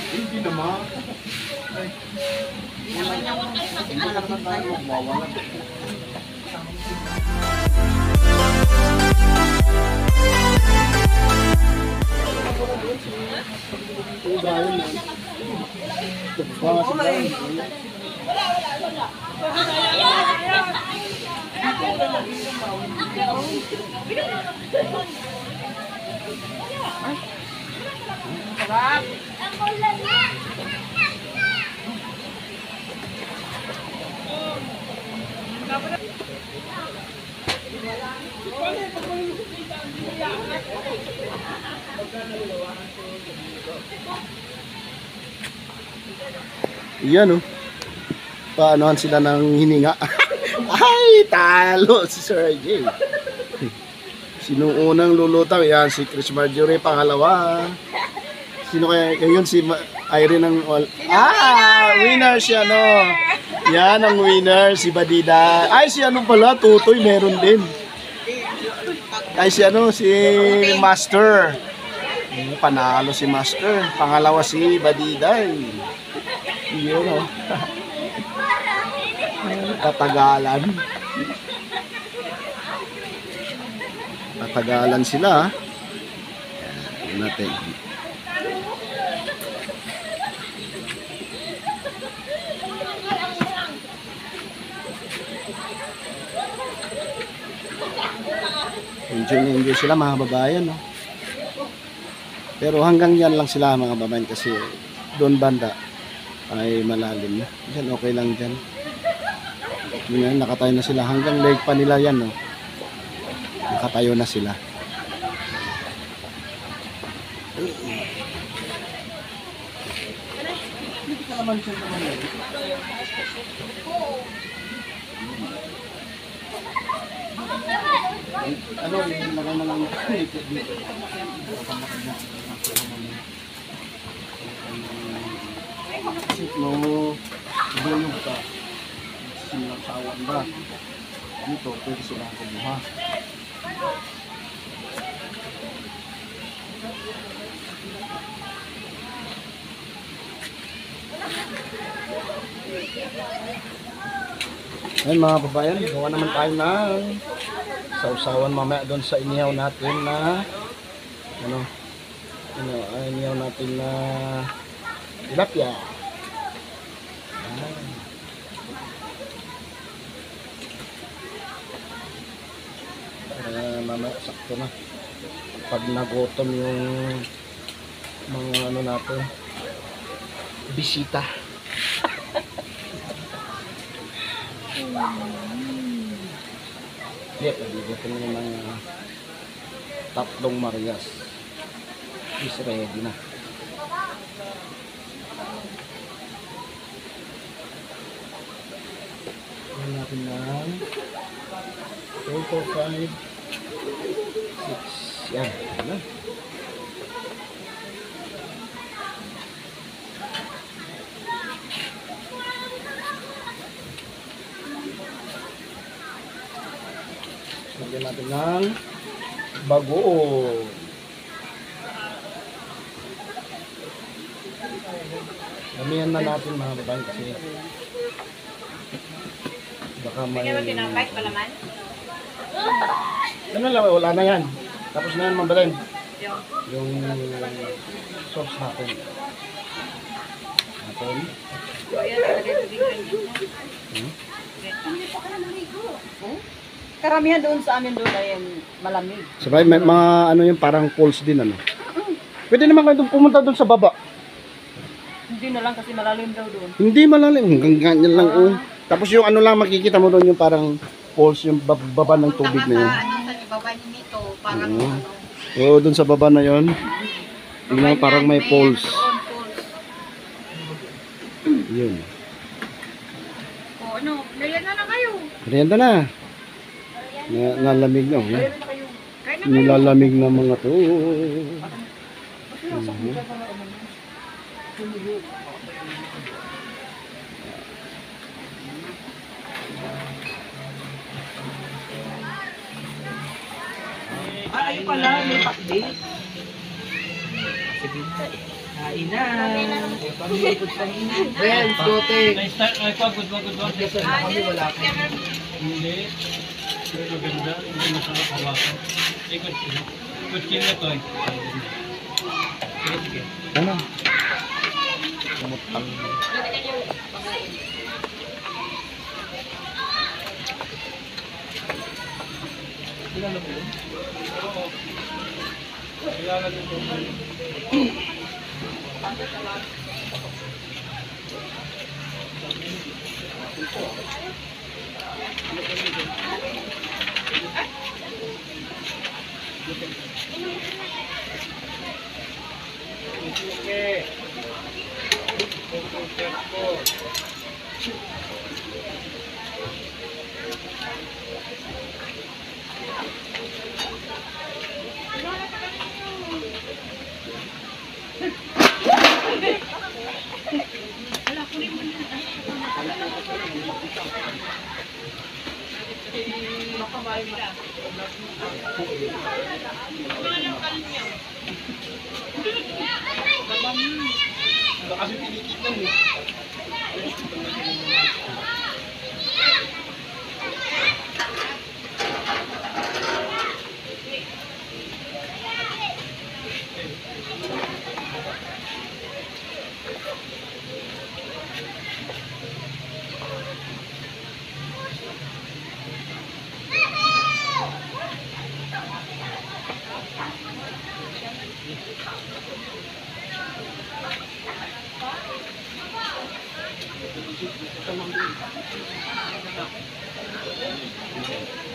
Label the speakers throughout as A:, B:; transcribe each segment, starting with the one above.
A: Hindi naman. Hindi naman tayo magwawala. Yan, oh. Paanohan sila ng hininga. Ay, talo si Sir J. Sino unang lulutaw? Yan, si Chris Marjorie, pangalawa. Sino kaya? Yun, si Irene ng... winner siya, no? Yan, ang winner, si Badida. Ay, si ano pala, Tutoy, meron din. Ay, si ano, si Master. Panalo si Master. Pangalawa si Badida. Yun, oh. Tatagalan. Tatagalan sila. Yan natin. Enjoy sila mga babayan, no? Pero hanggang yan lang sila mga babayan kasi doon banda ay malalim na. Diyan okay lang dyan. Yun, nakatayo na sila. Hanggang leg pa nila yan, no? Nakatayo na sila. Ano, yung lagay na lang dito. No, bulog ka. Sinaksawan ba? Dito, pwede silang kumuha. Ayun mga babayan, gawa naman tayo ng sausawan mamaya doon sa inihaw natin na inihaw natin na tilapia. Mamaya sakto na pag nagutom yung mga ano natin bisita. Pag-gutom yung mga tatlong Marias is ready na. Ayan natin ng 4, 4, 5, 6. Yan. Ayan. Lagyan natin ng bagoong. Damihan na natin mga babae kasi baka may...
B: Tinapay palaman?
A: Ano lang, wala na yan. Tapos na yan mabalin. Yung sauce natin.
B: Karamihan doon sa amin doon ay malamig.
A: Sabay, may mga ano yung parang pools din ano. Pwede naman kayo pumunta doon sa baba.
B: Hindi na lang kasi malalim daw doon.
A: Hindi malalim, hanggang ganyan lang. Tapos yung ano lang makikita mo doon yung parang pools, yung baba ng tubig na yun.
B: Sa ibaba nito, parang
A: Oo, doon sa baba na yun. Tingnan parang may pools. Yun.
B: O ano, merienda na kayo.
A: Merienda na. Nalamig na. Nilalamig na mga to.
B: Ay pala, may pakbit.
C: Sige na. Kain na. Pamilipod pa rin.
A: Ben, kote.
D: Na-start, ay pa, good one.
C: Nagdasal na kami, wala ka.
D: Hindi. Pero maganda, hindi masarap hawakan. Ikot sila. Ikot sila to eh. Sige.
A: Ano? Lumutang.
C: Kilala mo yun?
D: Oo. Kailangan din ito.
A: Kasi tinitignan eh.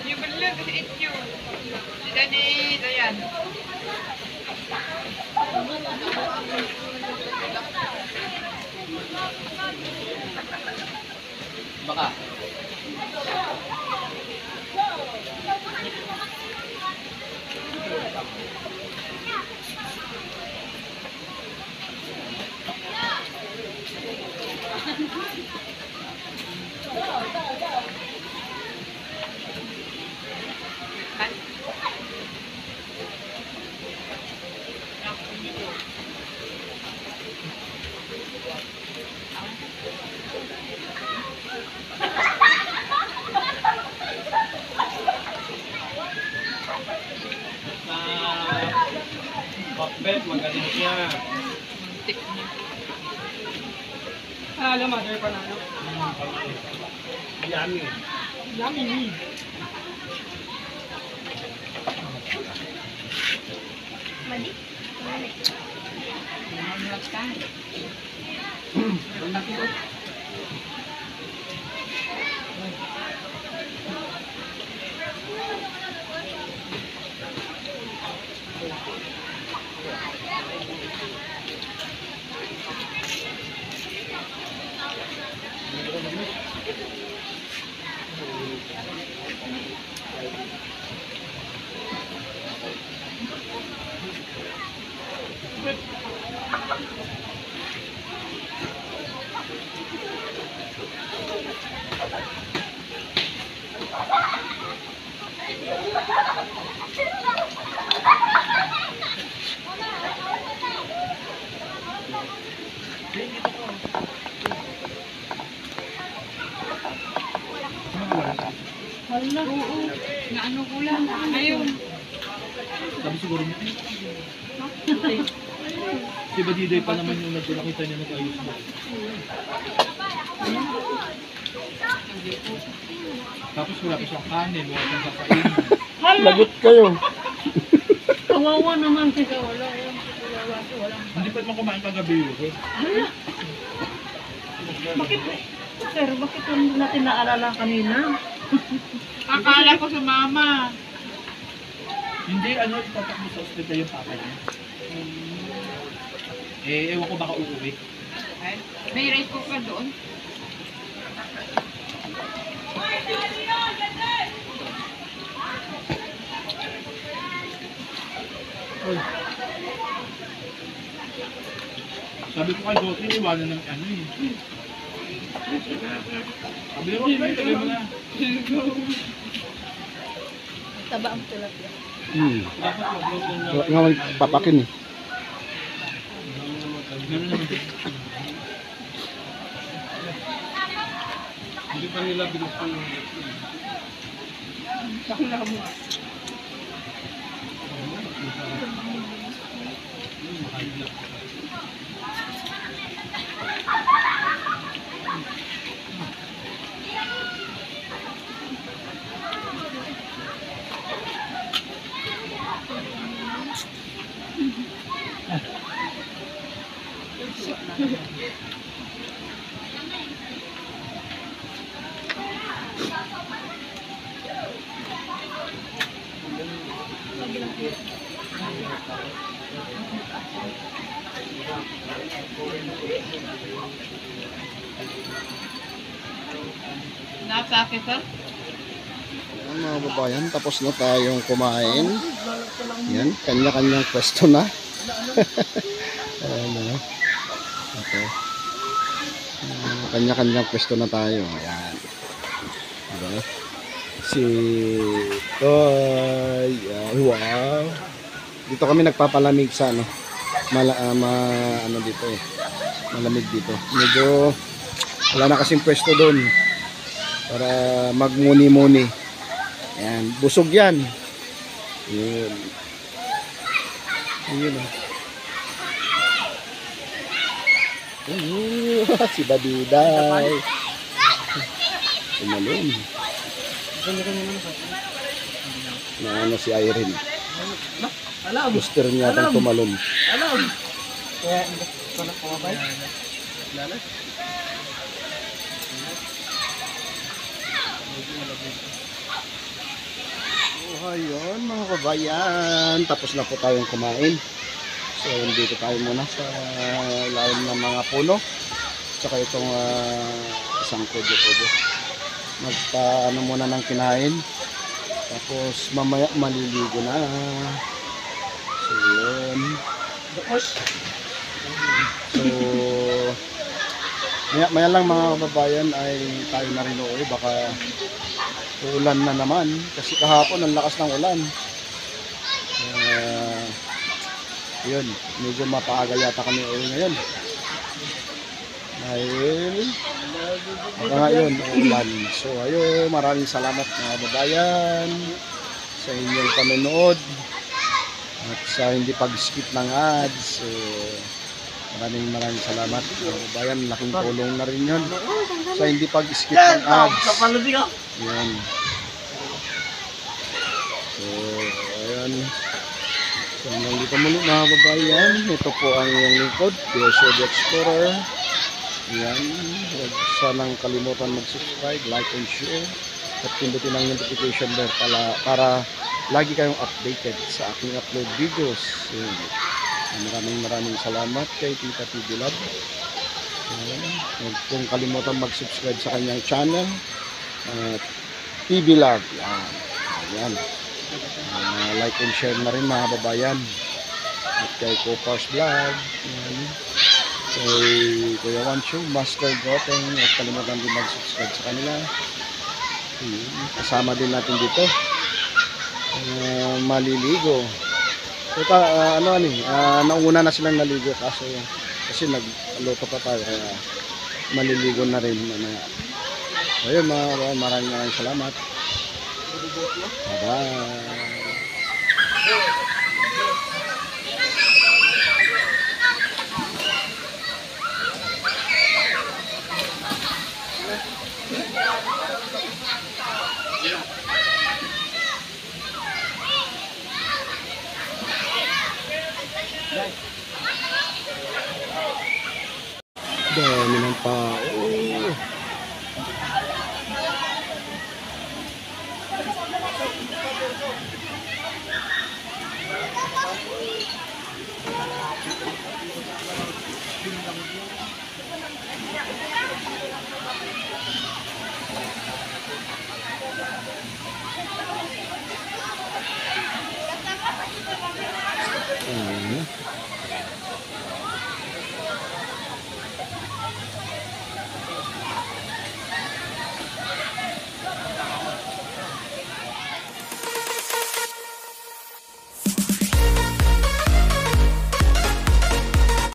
B: Yung pala, kasi it's you. Sila ni Dayan.
C: Baka.
D: Sa Pakbet, magaling siya.
C: Alam, mother pa na.
D: Yummy.
C: Yummy.
B: Mali? Mamulat ka.
C: Ang laki ko.
B: Hala, oo. Naano ko lang. Ayun.
C: Sabi siguro mo. Si Badiday pa naman yung nakita niya nag-ayos na. Tapos wala pa siyang kanin, wala siyang kakainin.
A: Lagot kayo.
B: Kawawa naman siya. Wala. Walang.
C: Hindi pa naman kumain kagabi yun.
B: Hala. Bakit? Sir, bakit hindi natin naalala kanina? Akala ko sa mama.
C: Hindi, ano, tatakbo sa ospital yung papa niya. Eh, ewan ko baka uuwi.
B: May rice cooker doon.
C: Sabi ko kay Gotlin, iwanan ng ano eh. Sabi ko, ilagay mo na.
B: Taba ang tulad yan.
A: Hmm.
C: Dapat wag daw
A: Wala nga papakin eh.
D: Meron naman din. Hindi pa nila binuksan yung
B: Bakla mo. Nakasakit sir?
A: Ayan, mga babayan, tapos na tayong kumain. Yan, kanya-kanyang pwesto na. Ayan na. Okay. Kanya-kanyang pwesto na tayo. Ayan. Diba? Si Toy. Wow. Dito kami nagpapalamig sa ano. Ano dito eh. Malamig dito. Medyo wala na kasing pwesto doon. Para magmuni-muni. Ayan. Busog yan. Yun. Ayun o. Si Baduday. Tumalon. Na ano si Irene.
C: Alam.
A: Gusto rin niya itong tumalon.
C: Alam. Kaya, hindi ko na kumabay.
A: Ayun mga kabayan. Tapos na po tayong kumain. So dito tayo muna sa ilalim ng mga puno. Tsaka itong isang kubo-kubo. Magpa ano muna ng kinain. Tapos mamaya maliligo na. So yun. So maya lang mga kababayan ay tayo na rin uwi. Baka uulan na naman. Kasi kahapon ang lakas ng ulan. Yun, medyo mapaaga yata kami uwi ngayon. Dahil baka ngayon ulan. So ayun, maraming salamat mga kababayan sa inyong panonood at sa hindi pag-skip ng ads. So maraming salamat mga kababayan. Laking tulong na rin yun sa hindi pag-skip ng ads. Yan. So ayun. So hanggang dito muli mga kababayan. Ito po ang iyong lingkod, PSOD Explorer. Yan. Huwag sanang kalimutan mag-subscribe, like and share. At pindutin ang notification bell para lagi kayong updated sa aking upload videos. Yan. Maraming salamat kay Tita TV Love. Huwag pong kalimutan mag-subscribe sa kanyang channel. TV Love. Yan. Like and share na rin mga babayan. At kay Copars Vlog. Yan. Kay Kuya Wancho, Master Goteng. Huwag kalimutan din mag-subscribe sa kanila. Kasama din natin dito. Maliligo. So, nauna na silang naligo kasi nagluto pa tayo kaya maliligo na rin. Ayun mga kababayan, maraming salamat. Bye-bye. Dami ng tao.